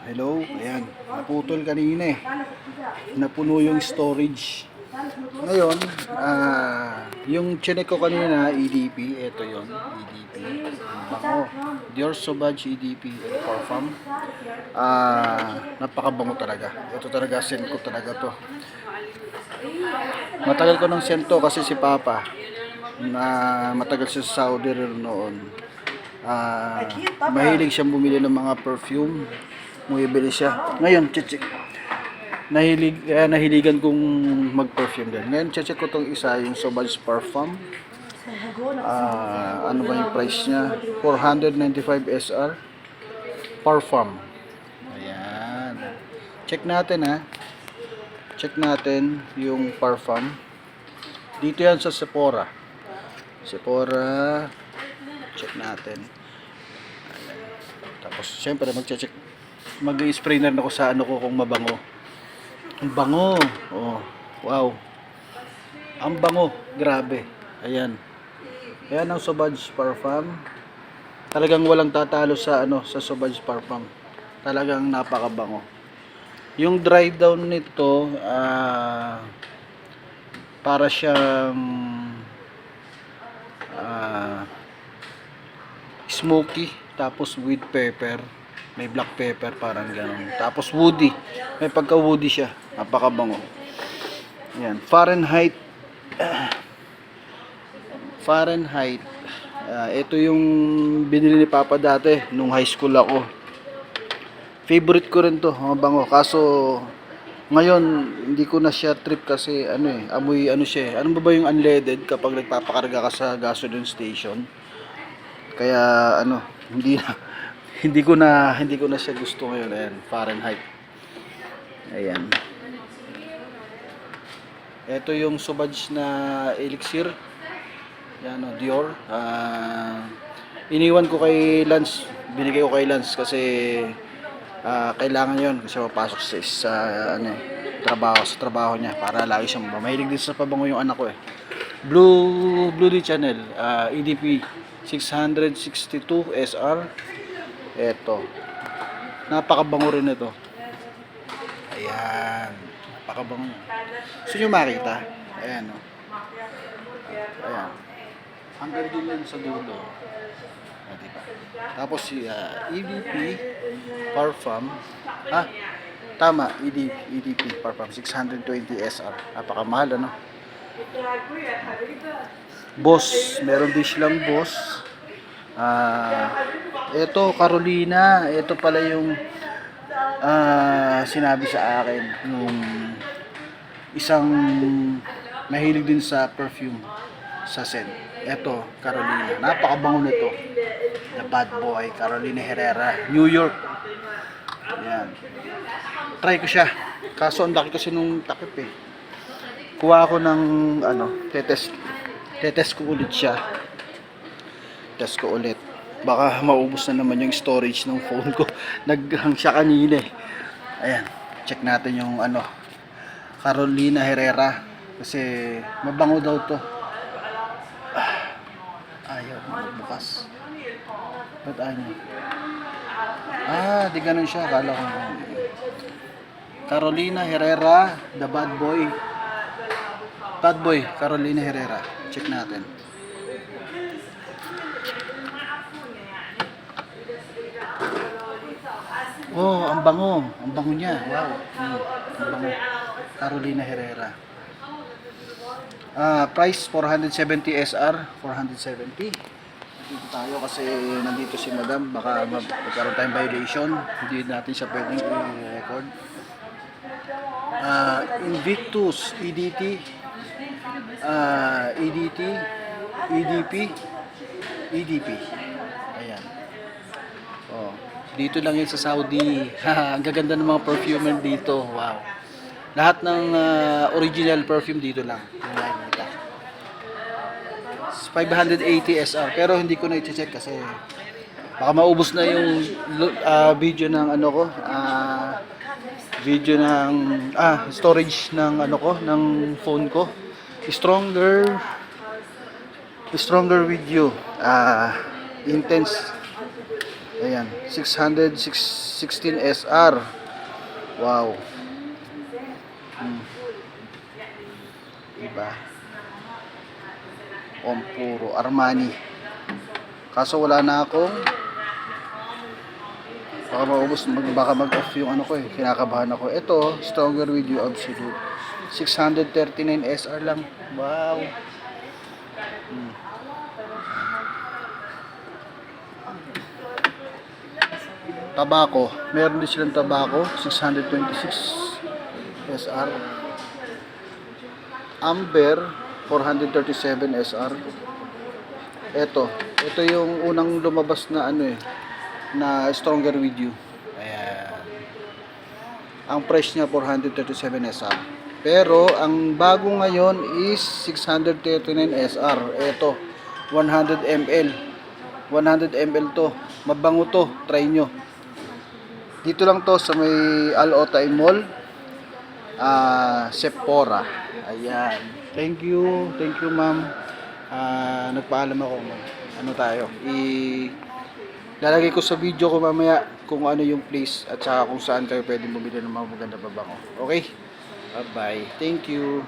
Hello, ayan, naputol kanina eh. Napuno yung storage. Ngayon, yung chinek ko kanina, EDP, ito yon EDP. Bango. Dior Sauvage EDP Parfum. Napakabango talaga. Ito talaga, scent ko talaga to. Matagal ko ng scent to kasi si Papa, na matagal siya sa Saudi rin noon. Mahilig siyang bumili ng mga perfume. Bumibili siya. Ngayon, nahiligan kong mag-perfume din. Ngayon, check ko tong isa, yung Sauvage Parfum. Ano ba yung price niya? 495 SR. Parfum. Ayan. Check natin ha. Check natin yung Parfum. Dito yan sa Sephora. Sephora. Check natin. Ayan. Tapos, syempre, mag-spray na rin ako sa ano ko kung mabango. Ang bango. Oh, wow. Ang bango. Grabe. Ayan. Ayan ang Sauvage Parfum. Talagang walang tatalo sa ano, sa Sauvage Parfum. Talagang napakabango. Yung dry down nito, para siyang smoky, tapos with pepper, may black pepper, parang gano'n. Tapos woody, may pagka woody siya, napakabango. Yan, Fahrenheit. Fahrenheit. Ito yung binili ni Papa dati nung high school ako. Favorite ko rin to, mabango. Kaso ngayon hindi ko na siya trip kasi amoy ano siya. Ano ba yung unleaded kapag nagpapakarga ka sa gasoline station? Kaya hindi na hindi ko na siya gusto ngayon. Ayan, Fahrenheit. Ayan. Ito yung Sauvage na elixir. Yan, Dior. Iniwan ko kay Lance. Binigay ko kay Lance kasi kailangan 'yon kasi papasok sa trabaho niya para lagi siyang mahilig din sa pabango yung anak ko eh. Blue D Channel, EDP 662 SR. Ito. Napakabango rin ito. Ayan. Napakabango niya. Gusto nyo makita? Ayan, oh. Ayan. Hanggang din yan sa dulo. Diba? Tapos si EDP Parfum. Tama. EDP Parfum 620 SR. Napakamahal, ano? Boss. Meron din silang Boss. Ito Carolina. Ito pala yung sinabi sa akin nung isang mahilig din sa perfume, sa scent. Ito, Carolina. Napakabango nito. The Bad Boy, Carolina Herrera, New York. Ayan. Try ko siya. Kaso ang laki kasi nung takip eh. Kuha ako ng tetest ko ulit siya. Test ko ulit. Baka maubos na naman yung storage ng phone ko. Naghang siya kanina eh. Ayan. Check natin yung Carolina Herrera. Kasi mabango daw to. Ayaw magbukas. Ba't ayaw? Di ganun siya. Akala ko. Carolina Herrera, The Bad Boy. Bad Boy, Carolina Herrera. Check natin. Oh, ang bango. Ang bango niya. Wow. Ang bango. Carolina Herrera. Price 470 SR. 470. Dito tayo kasi nandito si Madam. Baka magkaroon tayong violation. Hindi natin siya pwedeng i-record. Invictus EDT. EDP. Ayan. Oh. Dito lang yun sa Saudi. Ang gaganda ng mga perfume dito. Wow. Lahat ng original perfume dito lang. 580 SR. Pero hindi ko na i-check kasi baka maubos na yung video ng video ng storage ng ng phone ko. Stronger with you. Intense. Ayan, 616 SR. Wow. Diba? Puro Armani. Kaso wala na akong, baka maubos, baka mag-off yung ano ko eh. Kinakabahan ako. Ito, Stronger With You Absolute. 639 SR lang. Wow. Tabako. Meron din silang tabako. 626 SR. Amber. 437 SR. Ito yung unang lumabas na ano eh, na Stronger With You. Ayan. Ang price niya 437 SR. Pero ang bago ngayon is 639 SR. Ito, 100 ml. 100 ml to. Mabango to. Try nyo. Dito lang to sa may Al-Otay Mall. Sephora. Ayan. Thank you ma'am. Nagpaalam ako, ma'am. Ano tayo? Lalagay ko sa video ko mamaya kung ano yung place at saka kung saan kayo pwedeng bumili ng mga maganda pabango. Okay? Bye-bye. Thank you.